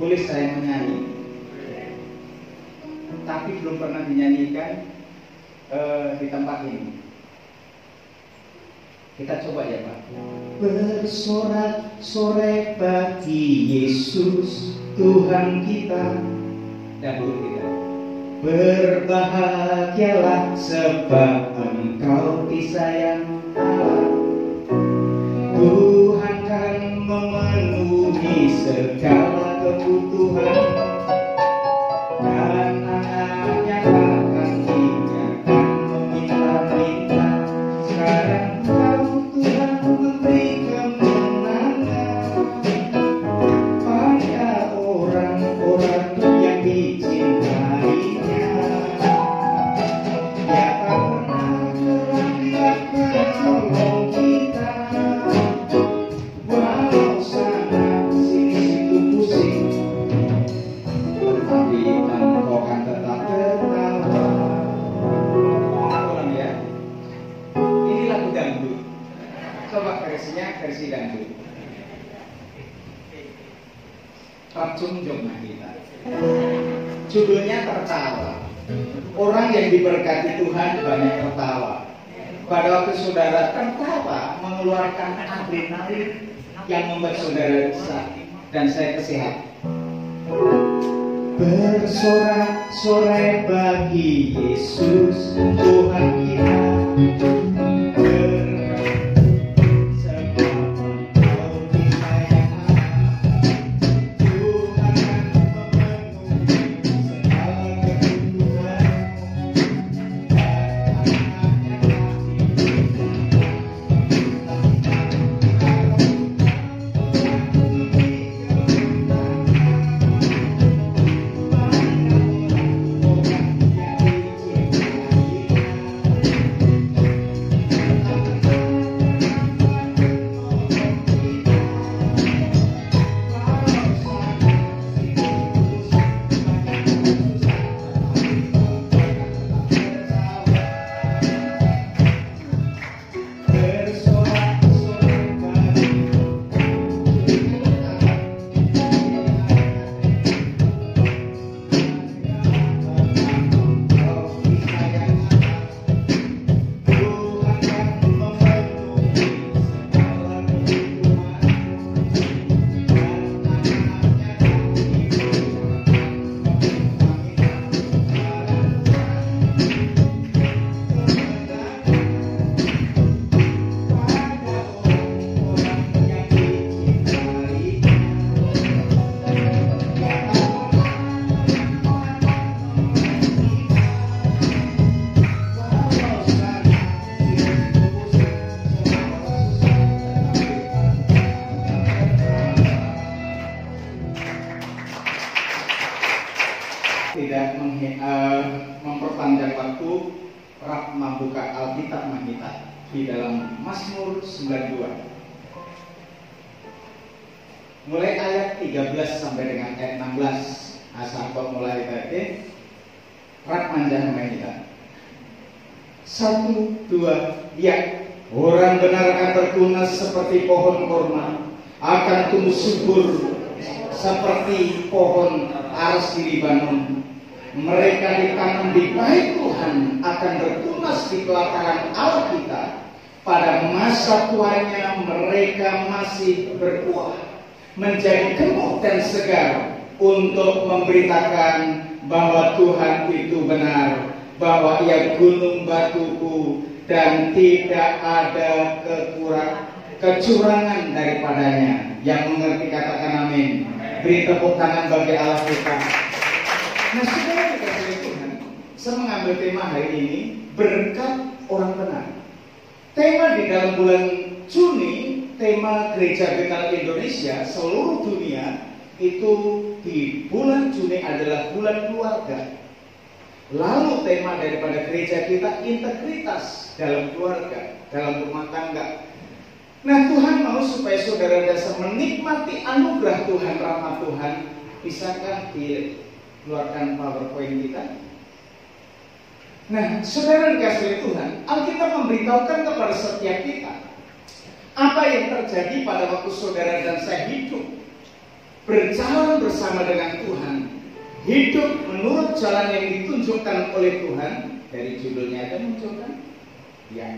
Boleh saya menyanyi, tapi belum pernah dinyanyikan di tempat ini. Kita coba ya Pak. Bersorak-sorai bagi Yesus Tuhan kita. Dahulu kita. Berbahagialah sebab Engkau disayang Allah. Tuhan kan memenuhi segala kebutuhan, dan anaknya akan tinggalkan meminta-minta. Sekarang Engkau Tuhan memberi kemenangan pada orang-orang yang dicintainya. Dia tak pernah terlambat menolong kita, walau sana sini situ pusing, tetapi Engkau kan tetap tertawa. Ulang ya. Ini lagu dangdut. Coba versinya versi dangdut. Racun jomah kita. Judulnya tertawa. Orang yang diberkati Tuhan banyak tertawa. Pada waktu saudara tertawa, mengeluarkan adrenalin yang membuat saudara bisa dan saya kesehatan. Bersorak-sorai bagi Yesus Tuhan kita. Tidak memperpanjang waktu, Rap membuka Alkitab kita di dalam Mazmur 92. Mulai ayat 13 sampai dengan ayat 16. Sampai mulai tadi Rap manjah kita. 1, 2, ya. Orang benar akan tertunas seperti pohon korma, akan tumbuh subur seperti pohon aras di Libanon. Mereka ditanam di bait Tuhan akan bertunas di pelataran Allah kita. Pada masa tuanya mereka masih berbuah, menjadi gemuk dan segar untuk memberitakan bahwa Tuhan itu benar, bahwa Ia gunung batuku dan tidak ada kecurangan daripadanya. Yang mengerti katakan amin. Beri tepuk tangan bagi Allah kita. Nah, saudara dikasih Tuhan, saya mengambil tema hari ini, berkat orang benar. Tema di dalam bulan Juni, tema Gereja Betel Indonesia seluruh dunia itu di bulan Juni adalah bulan keluarga. Lalu tema daripada gereja kita integritas dalam keluarga, dalam rumah tangga. Nah, Tuhan mau supaya saudara dasar menikmati anugerah Tuhan, rahmat Tuhan. Bisakah dikeluarkan PowerPoint kita? Nah, saudara dikasih Tuhan, Alkitab memberitahukan kepada setiap kita apa yang terjadi pada waktu saudara dan saya hidup. berjalan bersama dengan Tuhan, hidup menurut jalan yang ditunjukkan oleh Tuhan, dari judulnya ada muncul kan? Ya.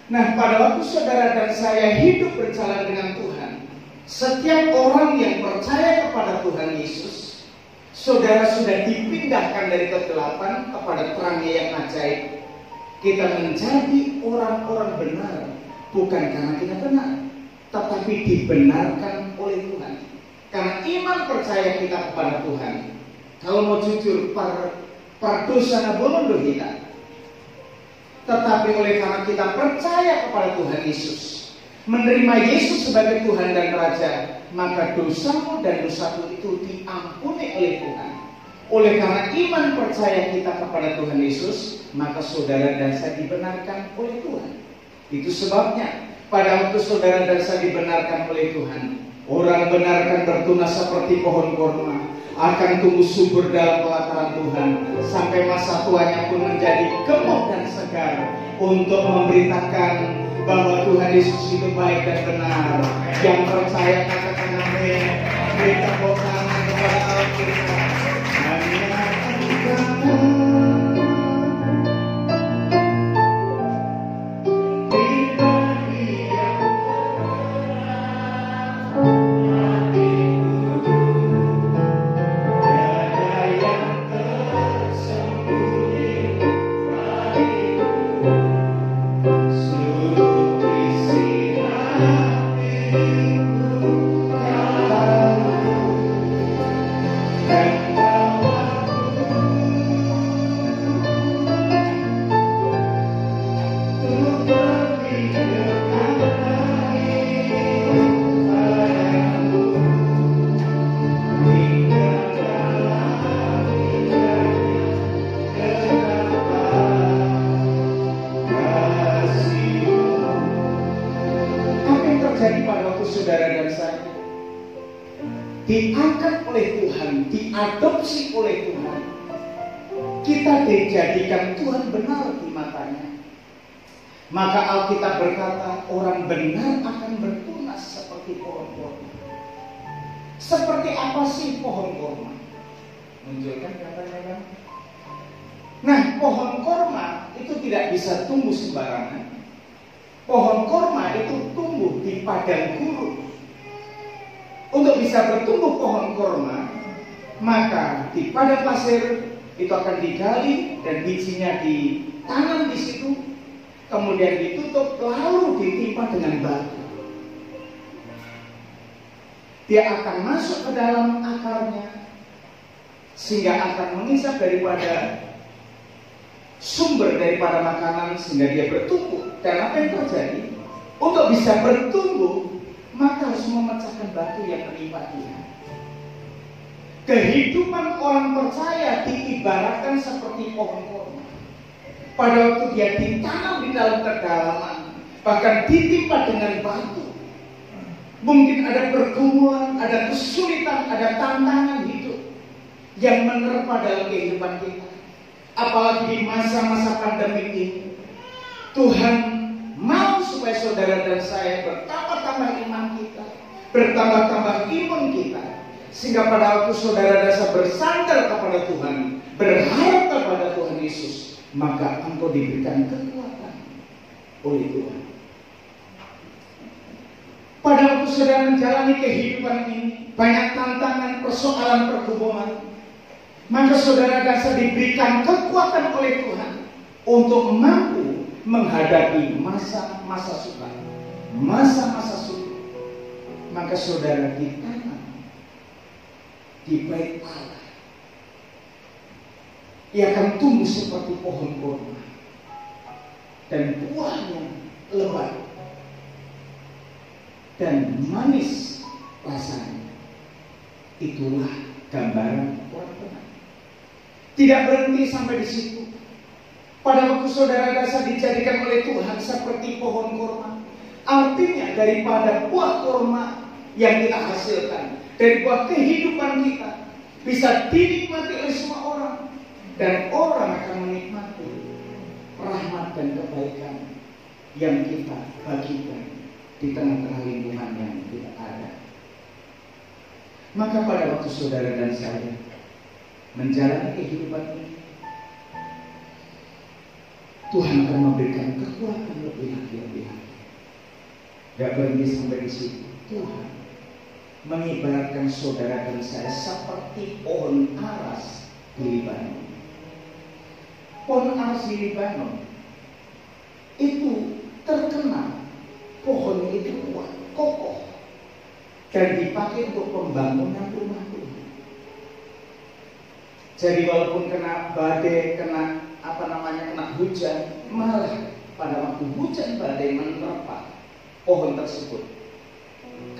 Nah, pada waktu saudara dan saya hidup berjalan dengan Tuhan, setiap orang yang percaya kepada Tuhan Yesus, saudara sudah dipindahkan dari kegelapan kepada terangnya yang ajaib. Kita menjadi orang-orang benar, bukan karena kita benar, tetapi dibenarkan oleh Tuhan. Karena iman percaya kita kepada Tuhan. Kalau mau jujur, dosa na bonondo kita. Tetapi oleh karena kita percaya kepada Tuhan Yesus, menerima Yesus sebagai Tuhan dan Raja, maka dosamu dan dosaku itu diampuni oleh Tuhan. Oleh karena iman percaya kita kepada Tuhan Yesus, maka saudara dan saya dibenarkan oleh Tuhan. Itu sebabnya pada waktu saudara dan saya dibenarkan oleh Tuhan, orang benar akan bertunas seperti pohon korma, akan tumbuh subur dalam pelataran Tuhan, sampai masa tuanya pun menjadi gemuk dan segar, untuk memberitakan bahwa Tuhan Yesus itu baik dan benar. Yang percaya katakan amin. Kita berikan kepada Allah kita. Hanya Engkau. Diangkat oleh Tuhan, diadopsi oleh Tuhan, kita dijadikan Tuhan benar di matanya. Maka Alkitab berkata, orang benar akan bertunas seperti pohon korma. Seperti apa sih pohon korma? Munculkan katanya kan? Nah, pohon korma itu tidak bisa tumbuh sembarangan. Pohon korma itu tumbuh di padang gurun. Untuk bisa bertumbuh pohon korma, maka di padang pasir itu akan digali dan bijinya ditanam di situ, kemudian ditutup lalu ditimpa dengan batu. Dia akan masuk ke dalam akarnya sehingga akan mengisap daripada sumber daripada makanan sehingga dia bertumbuh. Dan apa yang terjadi? Untuk bisa bertumbuh, maka harus memecahkan batu yang menimpa dia. Kehidupan orang percaya diibaratkan seperti pohon korma. Pada waktu dia ditanam di dalam kedalaman, bahkan ditimpa dengan batu, mungkin ada pergumulan, ada kesulitan, ada tantangan hidup yang menerpa dalam kehidupan kita. Apalagi di masa-masa pandemi ini, Tuhan mau supaya saudara dan saya bertambah-tambah iman kita, bertambah-tambah imun kita, sehingga pada waktu saudara dan saya bersandar kepada Tuhan, berharap kepada Tuhan Yesus, maka engkau diberikan kekuatan oleh Tuhan. Pada waktu saudara menjalani kehidupan ini, banyak tantangan, persoalan, pergumulan, maka saudara dan saya diberikan kekuatan oleh Tuhan untuk mampu menghadapi masa-masa sukar, masa-masa sulit. Maka saudara ditanam di bait Allah, ia akan tumbuh seperti pohon korma dan buahnya lebat dan manis rasanya. Itulah gambaran orang benar. Tidak berhenti sampai di situ. Pada waktu saudara dan saya dijadikan oleh Tuhan seperti pohon korma, artinya daripada buah korma yang kita hasilkan, dari buah kehidupan kita, bisa dinikmati oleh semua orang, dan orang akan menikmati rahmat dan kebaikan yang kita bagikan di tengah-tengah lingkungan yang kita ada. Maka pada waktu saudara dan saya menjalani kehidupan ini, Tuhan akan memberikan kekuatan lebih lagi. Gak berhenti sampai di situ. Tuhan mengibaratkan saudara dan saya seperti pohon aras di Libanon. Pohon aras di Libanon itu terkenal pohon itu kuat, kokoh, dan dipakai untuk pembangunan rumah Tuhan. Jadi walaupun kena badai, kena hujan, malah pada waktu hujan badai menerpa pohon tersebut,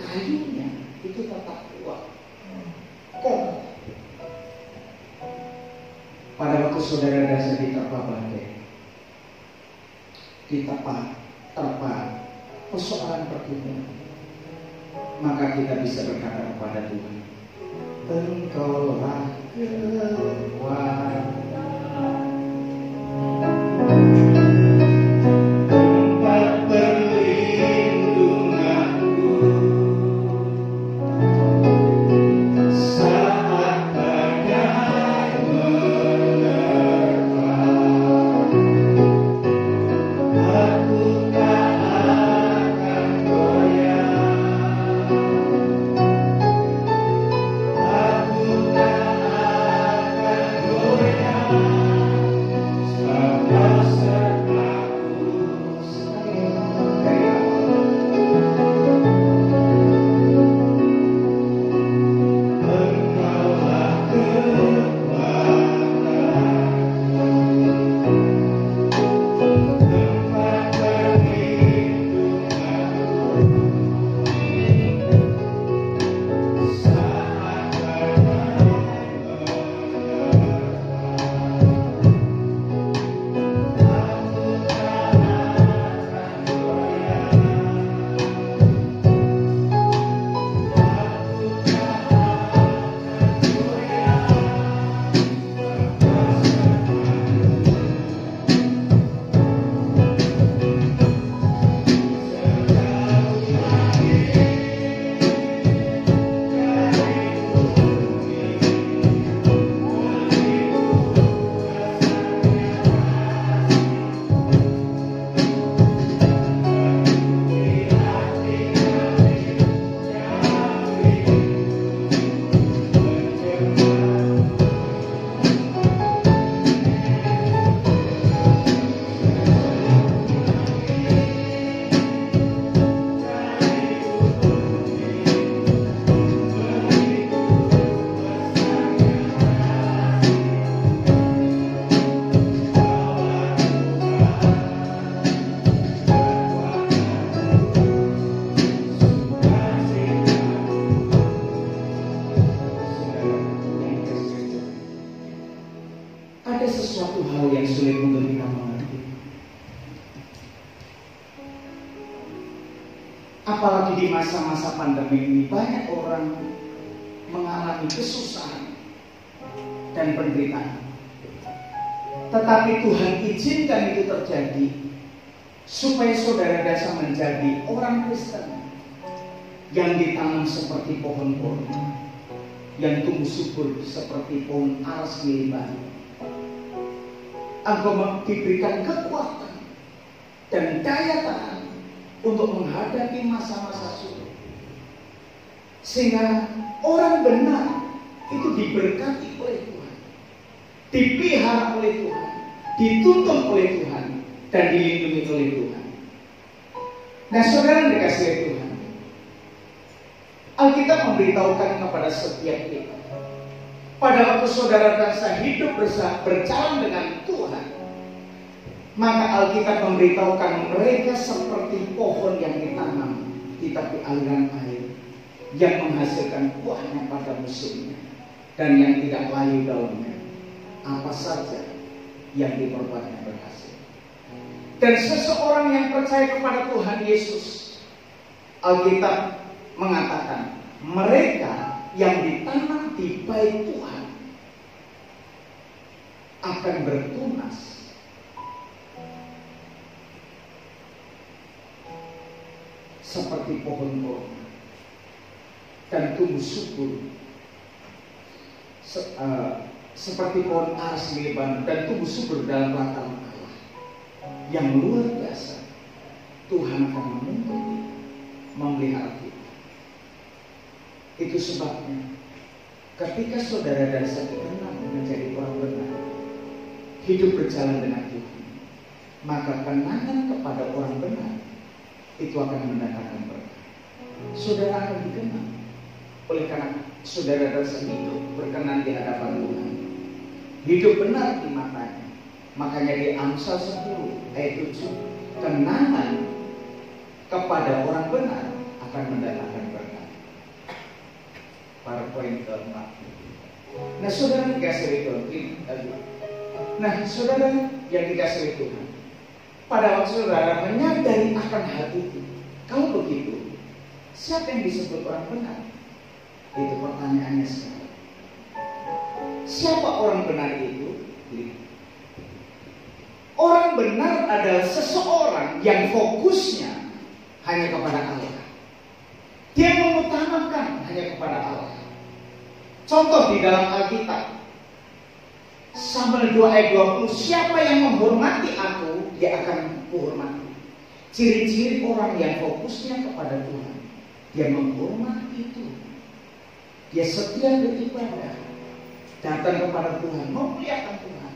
kayunya itu tetap kuat, kokoh. Pada waktu saudara dan saya diterpa badai, terpa persoalan pergumulan, maka kita bisa berkata kepada Tuhan, Engkaulah kekuatan, tempat perlindunganku saat badai menerpa. Aku tak akan goyah, aku tak akan goyah, sebab Kau sertaku Engkaulah kekuatan, tempat perlindunganku saat badai ada sesuatu hal yang sulit untuk kita mengerti. Apalagi di masa-masa pandemi ini, banyak orang mengalami kesusahan dan penderitaan. Tetapi Tuhan izinkan itu terjadi supaya saudara dan saya menjadi orang Kristen yang ditanam seperti pohon kurma, yang tumbuh subur seperti pohon aras di Libanon. Engkau diberikan kekuatan dan daya tahan untuk menghadapi masa-masa sulit, sehingga orang benar itu diberkati oleh Tuhan, dipelihara oleh Tuhan, dituntun oleh Tuhan, dan dilindungi oleh Tuhan. Nah, saudara yang dikasihi Tuhan, Alkitab memberitahukan kepada setiap kita, pada waktu saudara dan saya hidup berjalan dengan Tuhan, maka Alkitab memberitahukan mereka seperti pohon yang ditanam di tepi aliran air, yang menghasilkan buahnya pada musimnya, dan yang tidak layu daunnya. Apa saja yang diperbuatnya berhasil. Dan seseorang yang percaya kepada Tuhan Yesus, Alkitab mengatakan mereka yang ditanam di bait Tuhan akan bertunas seperti pohon kurma dan tumbuh subur seperti pohon aras di Lebanon dan tumbuh subur dalam latar Allah yang luar biasa. Tuhan akan menuntut kita, memelihara kita. Itu sebabnya ketika saudara dan saya benar menjadi orang benar, hidup berjalan dengan Tuhan, maka kenangan kepada orang benar itu akan mendatangkan berkah. Saudara akan dikenal oleh karena saudara dan saya hidup berkenan di hadapan Tuhan, hidup benar di matanya. Makanya di Amsal 10 ayat 7, kenangan kepada orang benar akan mendatangkan berkah. PowerPoint keempat. Nah, saudara dikasih Tuhan. Nah, saudara yang dikasih Tuhan, pada waktu saudara menyadari akan hal itu, kalau begitu, siapa yang disebut orang benar? Itu pertanyaannya sekarang. Siapa orang benar itu? Orang benar adalah seseorang yang fokusnya hanya kepada Allah. Dia mengutamakan hanya kepada Allah. Contoh di dalam Alkitab, Samuel 2 ayat 20, siapa yang menghormati aku, dia akan kuhormati. Ciri-ciri orang yang fokusnya kepada Tuhan, dia menghormati Tuhan, dia setia beribadah, datang kepada Tuhan, memuliakan Tuhan.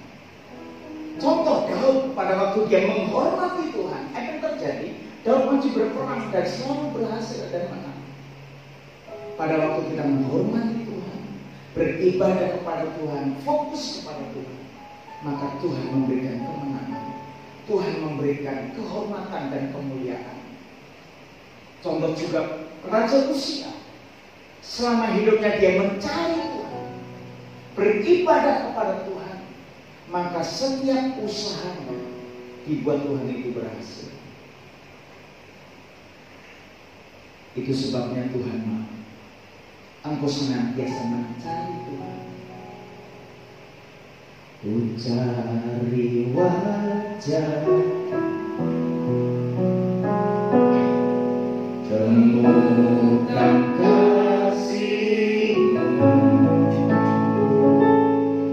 Contoh Daud pada waktu dia menghormati Tuhan, apa yang terjadi? Daud maju berperang dan selalu berhasil dan menang. Pada waktu kita menghormati Tuhan, beribadah kepada Tuhan, fokus kepada Tuhan, maka Tuhan memberikan kemenangan, Tuhan memberikan kehormatan dan kemuliaan. Contoh juga Raja Usia, selama hidupnya dia mencari Tuhan, beribadah kepada Tuhan, maka setiap usahanya dibuat Tuhan itu berhasil. Itu sebabnya Tuhan mau engkau senantiasa mencari Tuhan. Ku cari wajah, temukan kasih-Mu.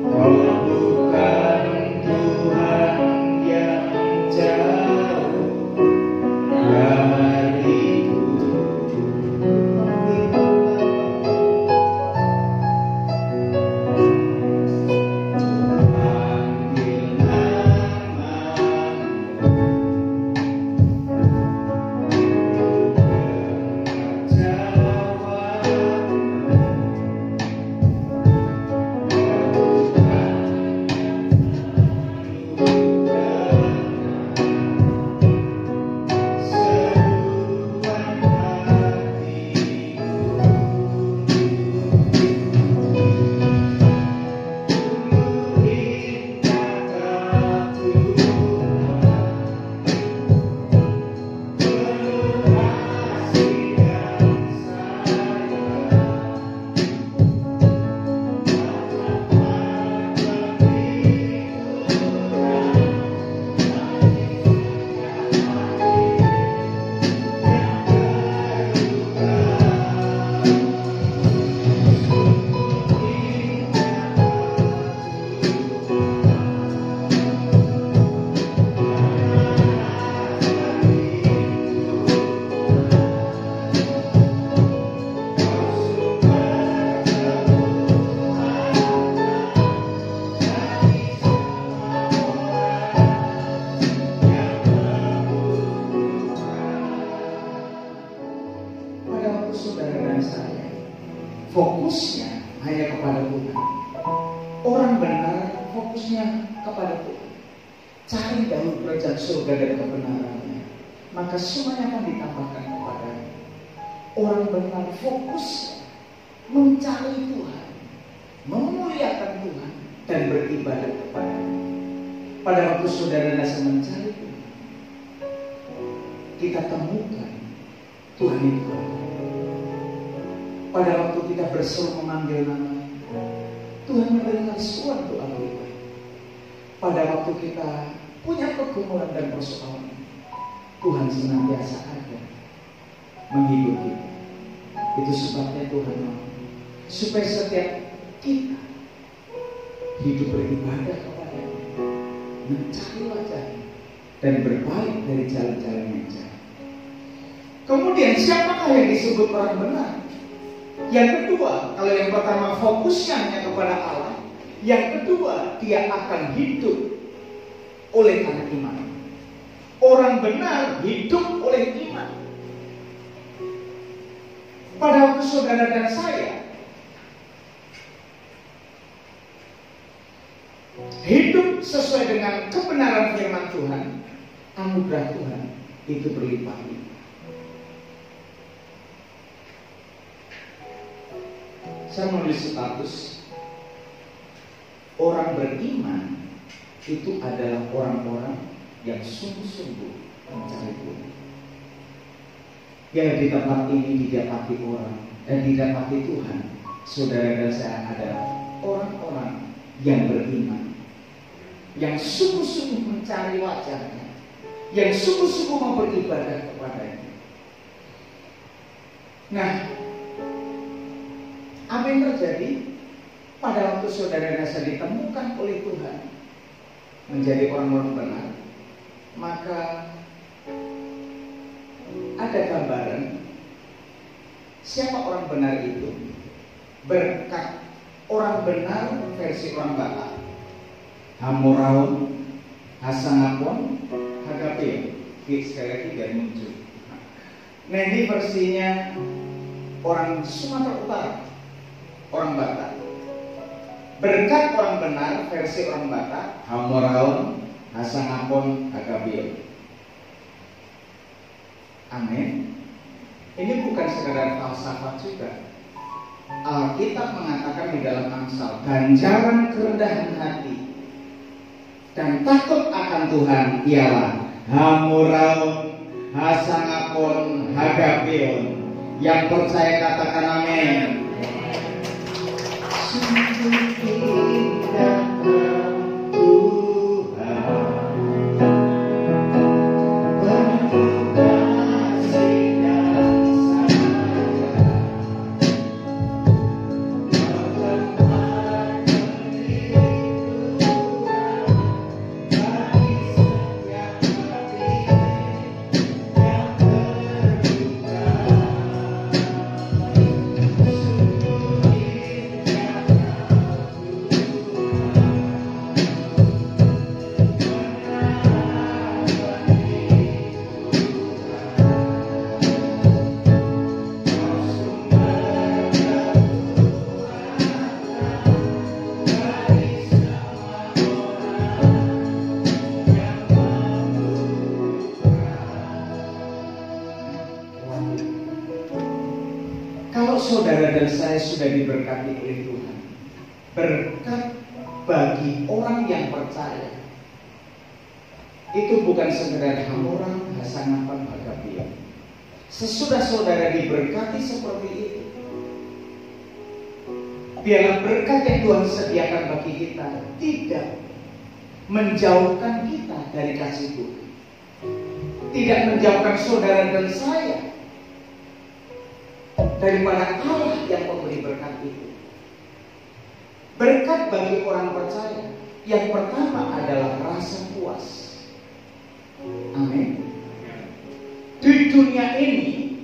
Kau bukan Tuhan yang jauh dariku. Fokusnya hanya kepada Tuhan. Orang benar fokusnya kepada Tuhan. Cari dahulu kerajaan surga dan kebenarannya, maka semuanya akan ditambahkan kepadanya. Orang benar fokus mencari Tuhan, memuliakan Tuhan, dan beribadah kepada-Nya. Pada waktu saudara dan saya mencari Tuhan, kita temukan Tuhan itu. Pada waktu kita berseru memanggil nama Tuhan, memberikan sesuatu doa kita. Pada waktu kita punya pergumulan dan persoalan, Tuhan senantiasa ada menghibur kita. Itu sebabnya Tuhan mau supaya setiap kita hidup beribadah kepada-Nya, mencari wajah-Nya, dan berbalik dari jalan-jalan yang jahat. Kemudian siapakah yang disebut orang benar? Yang kedua, kalau yang pertama fokusnya hanya kepada Allah, yang kedua dia akan hidup oleh karena iman. Orang benar hidup oleh iman. Pada waktu saudara dan saya hidup sesuai dengan kebenaran firman Tuhan, anugerah Tuhan itu berlimpah-limpah. Saya menulis status, orang beriman itu adalah orang-orang yang sungguh-sungguh mencari Tuhan. Yang di tempat ini didapati orang dan didapati Tuhan, saudara dan saya adalah orang-orang yang beriman, yang sungguh-sungguh mencari wajah-Nya, yang sungguh-sungguh mau beribadah kepada-Nya. Nah, apa yang terjadi pada waktu saudara dan saya ditemukan oleh Tuhan menjadi orang-orang benar? Maka ada gambaran siapa orang benar itu berkat orang benar versi orang Batak. Hamoraon, Hasangapon, Hagapeo. Sekali lagi biar muncul. Nah, ini versinya orang Sumatera Utara, orang Batak. Berkat orang benar versi orang Batak, Hamoraon, Hasangapon, Hagapeo. Amin. Ini bukan sekadar falsafat juga. Alkitab mengatakan di dalam Amsal, ganjaran kerendahan hati dan takut akan Tuhan ialah Hamoraon, Hasangapon, Hagapeon. Yang percaya katakan amin. Saudara dan saya sudah diberkati oleh Tuhan, berkat bagi orang yang percaya itu bukan sekedar Hamoraon, Hasangapon, Hagapeo. Sesudah saudara diberkati seperti itu, biarlah berkat yang Tuhan sediakan bagi kita tidak menjauhkan kita dari kasih Tuhan, tidak menjauhkan saudara dan saya daripada Allah yang memberi berkat itu. Berkat bagi orang percaya yang pertama adalah rasa puas. Amin. Di dunia ini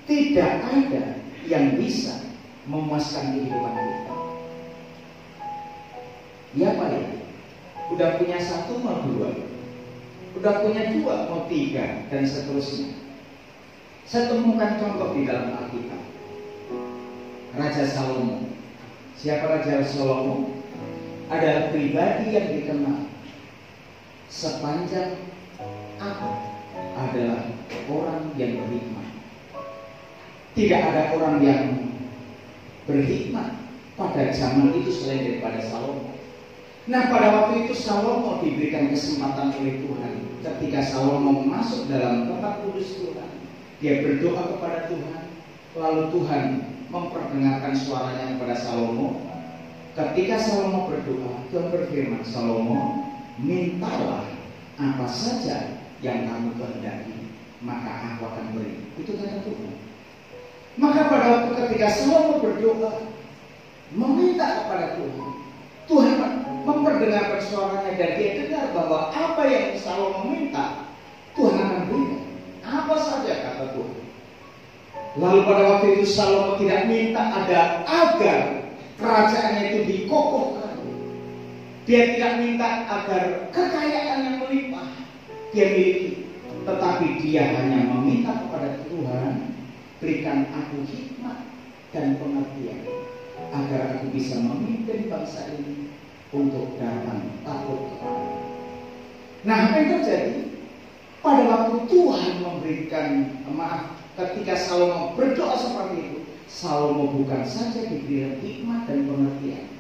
tidak ada yang bisa memuaskan kehidupan kita. Ya Pak ya, udah punya satu mau dua, udah punya dua mau tiga, dan seterusnya. Saya temukan contoh di dalam Alkitab. Raja Salomo. Siapa Raja Salomo? Adalah pribadi yang dikenal sepanjang abad adalah orang yang berhikmat. Tidak ada orang yang berhikmat pada zaman itu selain daripada Salomo. Nah, pada waktu itu Salomo diberikan kesempatan oleh Tuhan. Ketika Salomo masuk dalam tempat kudus Tuhan, dia berdoa kepada Tuhan, lalu Tuhan memperdengarkan suaranya kepada Salomo. Ketika Salomo berdoa, Tuhan berfirman, Salomo, mintalah apa saja yang kamu kehendaki, maka aku akan beri. Itu kata Tuhan. Maka pada waktu ketika Salomo berdoa, meminta kepada Tuhan, Tuhan mendengarkan suaranya dan dia dengar bahwa apa yang Salomo minta Tuhan akan berikan. Apa saja kata Tuhan. Lalu pada waktu itu Salomo tidak minta agar kerajaannya itu dikokohkan. Dia tidak minta agar kekayaan yang melimpah dia miliki, tetapi dia hanya meminta kepada Tuhan, berikan aku hikmat dan pengertian agar aku bisa memimpin bangsa ini untuk datang takut kepada. Nah, apa yang terjadi? Pada waktu Tuhan memberikan ketika Salomo berdoa seperti itu, Salomo bukan saja diberikan hikmat dan pengertian,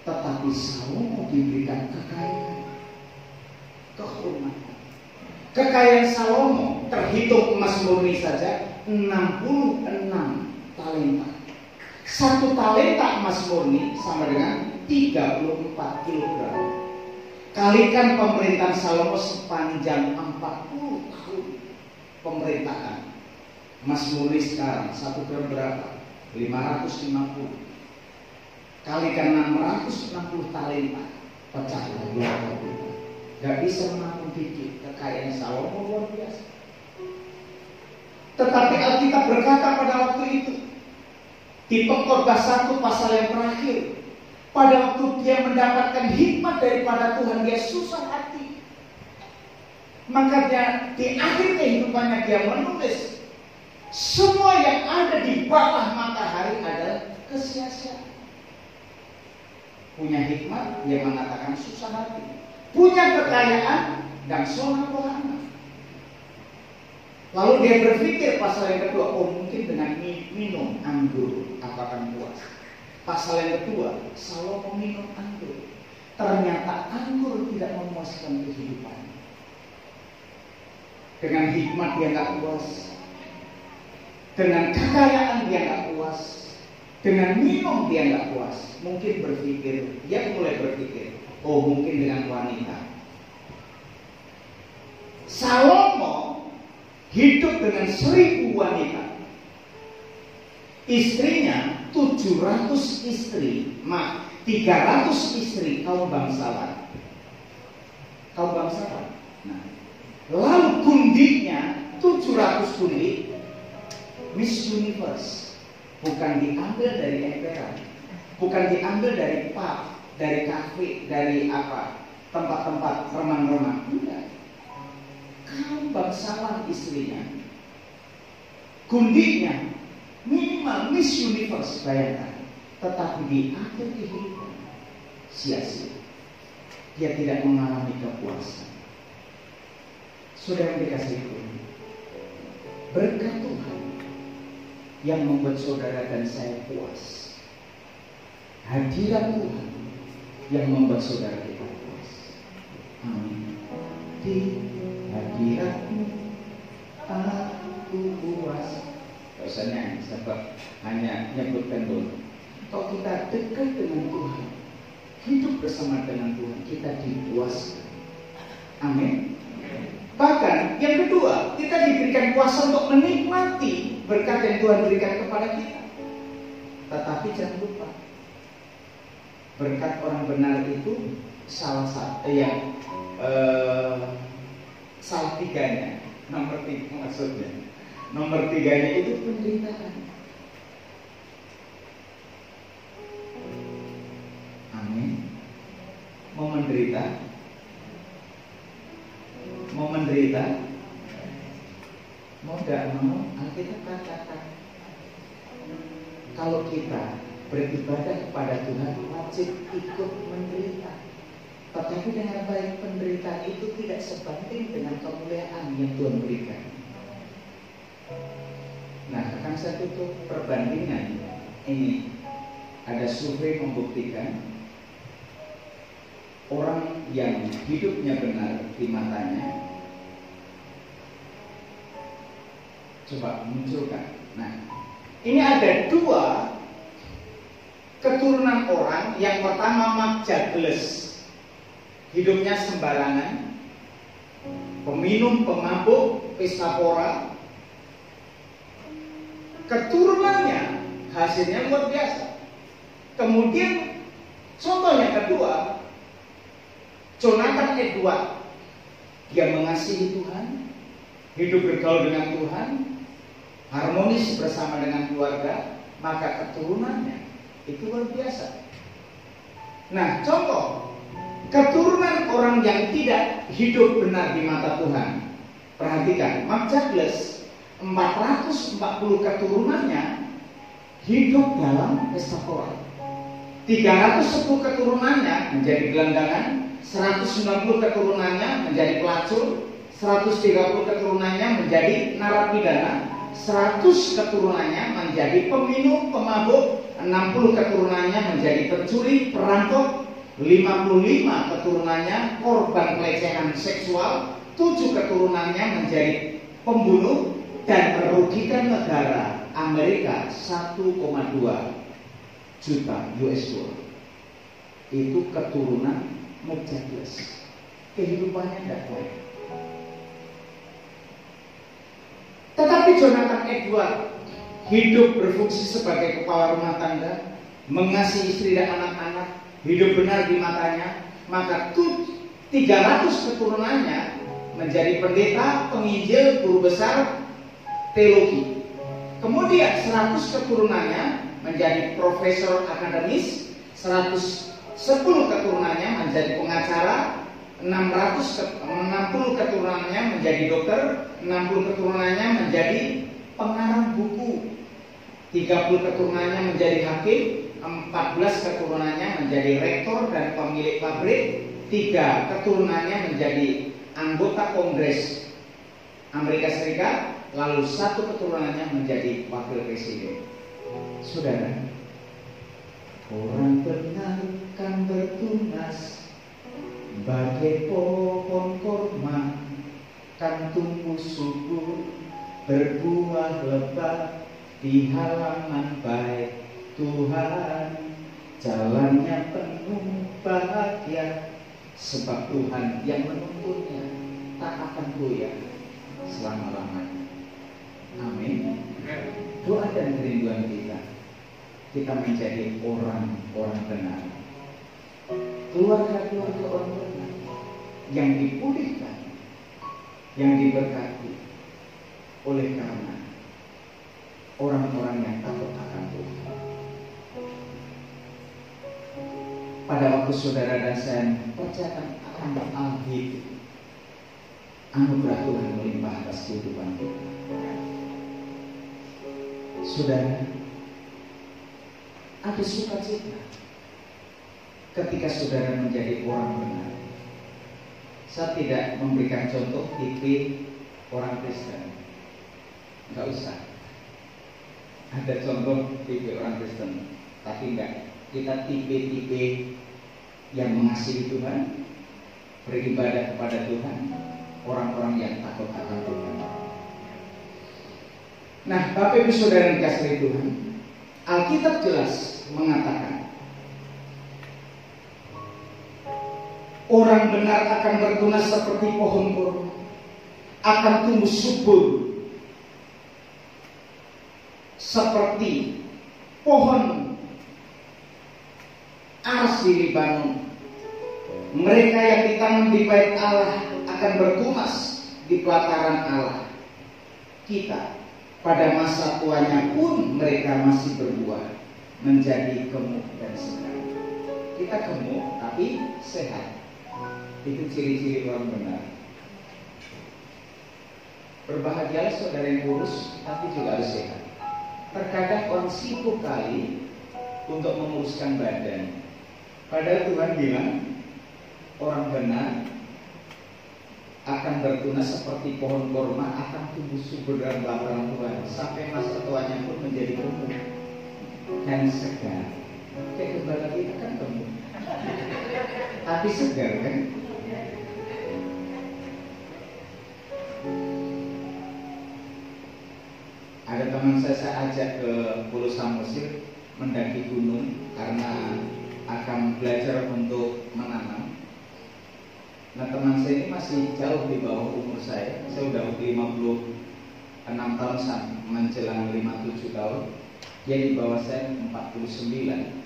tetapi Salomo diberikan kekayaan, kehormatan. Kekayaan Salomo terhitung emas murni saja 66 talenta. 1 talenta emas murni sama dengan 34 kilogram. Kalikan pemerintahan Salomo sepanjang 40 tahun pemerintahan. Emas murni sekarang 1 gram berapa? 550. Kalikan 660 talenta, pecahlah 20. Gak bisa menampung dikit. Kekayaan Salomo luar biasa. Tetapi Alkitab berkata pada waktu itu di Pengkhotbah 1 pasal yang terakhir, pada waktu dia mendapatkan hikmat daripada Tuhan, dia susah hati. Maka di akhir kehidupannya dia menulis, semua yang ada di bawah matahari adalah kesia-siaan. Punya hikmat, dia mengatakan susah hati. Punya kekayaan dan sono-sono. Lalu dia berpikir pasal yang kedua, oh mungkin dengan minum anggur aku akan puas. Pasal yang kedua, Salomo minum anggur. Ternyata anggur tidak memuaskan kehidupan. Dengan hikmat dia nggak puas, dengan kekayaan dia nggak puas, dengan minum dia nggak puas. Mungkin dia mulai berpikir, oh mungkin dengan wanita. Salomo hidup dengan 1000 wanita. Istrinya 700 istri, 300 istri kaum bangsawan. Nah, lalu gundinya 700 gundi Miss Universe. Bukan diambil dari emperan, bukan diambil dari pub, dari kafe, dari tempat-tempat remang-remang. Enggak. Kaum bangsawan istrinya. Gundinya minimal Miss Universe, bayangkan. Tetapi di akhir kehidupan sia-sia. Dia tidak mengalami kepuasan. Saudara yang dikasihi Tuhan, berkat Tuhan yang membuat saudara dan saya puas. Hadirat Tuhan yang membuat saudara kita puas. Amin. Di hadiratmu aku puas. Gak usah nyanyi, sebab hanya nyebutkan dulu. Kalau kita dekat dengan Tuhan, hidup bersama dengan Tuhan, kita dipuaskan. Amin. Bahkan yang kedua, kita diberikan kuasa untuk menikmati berkat yang Tuhan berikan kepada kita. Tetapi jangan lupa, berkat orang benar itu salah tiganya. Nomor tiganya itu penderitaan. Amin. Mau menderita, mau tidak mau, Alkitab katakan kalau kita beribadah kepada Tuhan wajib ikut menderita. Tetapi dengan baik, penderitaan itu tidak sebanding dengan kemuliaan yang Tuhan berikan. Nah, akan saya tutup perbandingan ini. Ada survei membuktikan orang yang hidupnya benar di matanya, coba munculkan. Nah, ini ada 2 keturunan orang. Yang pertama Mark Douglas, hidupnya sembarangan, peminum, pemabuk, pesta pora. Keturunannya hasilnya luar biasa. Kemudian Contoh yang kedua, Jonathan Edward, dia mengasihi Tuhan, hidup bergaul dengan Tuhan, harmonis bersama dengan keluarga, maka keturunannya itu luar biasa. Nah, contoh keturunan orang yang tidak hidup benar di mata Tuhan. Perhatikan, Mark Douglas, 440 keturunannya hidup dalam pesta pora. 310 keturunannya menjadi gelandangan, 190 keturunannya menjadi pelacur, 130 keturunannya menjadi narapidana, 100 keturunannya menjadi peminum, pemabuk, 60 keturunannya menjadi pencuri, perampok, 55 keturunannya korban pelecehan seksual, 7 keturunannya menjadi pembunuh dan merugikan negara Amerika 1,2 juta US dollar. Itu keturunan Mark Douglas. Kehidupannya tidak baik. Tetapi Jonathan Edward hidup berfungsi sebagai kepala rumah tangga, mengasihi istri dan anak-anak, hidup benar di matanya, maka 300 keturunannya menjadi pendeta, penginjil, guru besar, teologi. Kemudian 100 keturunannya menjadi profesor akademis, 110 keturunannya menjadi pengacara, 60 keturunannya menjadi dokter, 60 keturunannya menjadi pengarang buku, 30 keturunannya menjadi hakim, 14 keturunannya menjadi rektor dan pemilik pabrik, 3 keturunannya menjadi anggota Kongres Amerika Serikat, lalu 1 keturunannya menjadi wakil presiden. Saudara, orang benar kan bertunas bagai pohon korma, kan tumbuh subur, berbuah lebat di halaman baik Tuhan. Jalannya penuh bahagia, sebab Tuhan yang menuntunnya tak akan goyah selama-lamanya. Amin. Doa dan kerinduan kita menjadi orang-orang benar, keluarga-keluarga orang benar, yang dipulihkan, yang diberkati oleh karena orang-orang yang takut akan Tuhan. Pada waktu saudara dan saya percayakan akan al-hidup, anugerah Tuhan melimpah atas kehidupan kita. Saudara, ada sukacita ketika saudara menjadi orang benar. Saya tidak memberikan contoh tipe orang Kristen, nggak usah. Ada contoh tipe orang Kristen, tapi enggak. Kita tipe-tipe yang mengasihi Tuhan, beribadah kepada Tuhan, orang-orang yang takut akan Tuhan. Nah, Bapak Ibu Saudara yang dikasihi Tuhan, Alkitab jelas mengatakan orang benar akan bertunas seperti pohon korma, akan tumbuh subur seperti pohon aras di Libanon. Mereka yang ditanam di bait Allah akan bertunas di pelataran Allah. Kita pada masa tuanya pun mereka masih berbuah, menjadi gemuk dan segar. Kita gemuk tapi sehat. Itu ciri-ciri orang benar. Berbahagialah saudara yang kurus tapi juga harus sehat. Terkadang orang sibuk kali untuk menguruskan badan, padahal Tuhan bilang orang benar akan bertunas seperti pohon korma, akan tumbuh subur dalam pelataran Tuhan sampai masa tuanya pun menjadi gemuk dan segar. Kayak gembala kita kan gemuk tapi segar kan. Ada teman saya ajak ke Pulau Samosir mendaki gunung karena akan belajar untuk menanam. Nah, teman saya ini masih jauh di bawah umur saya. Saya udah 56 tahun menjelang 57 tahun. Dia di bawah saya 49.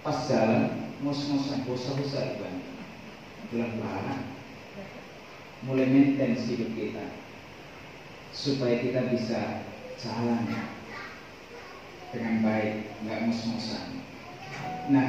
pas jalan ngos-ngosan, bosan-bosan Bang. Pelan-pelan mulai maintenance hidup kita supaya kita bisa jalan dengan baik, nggak ngos-ngosan. Nah,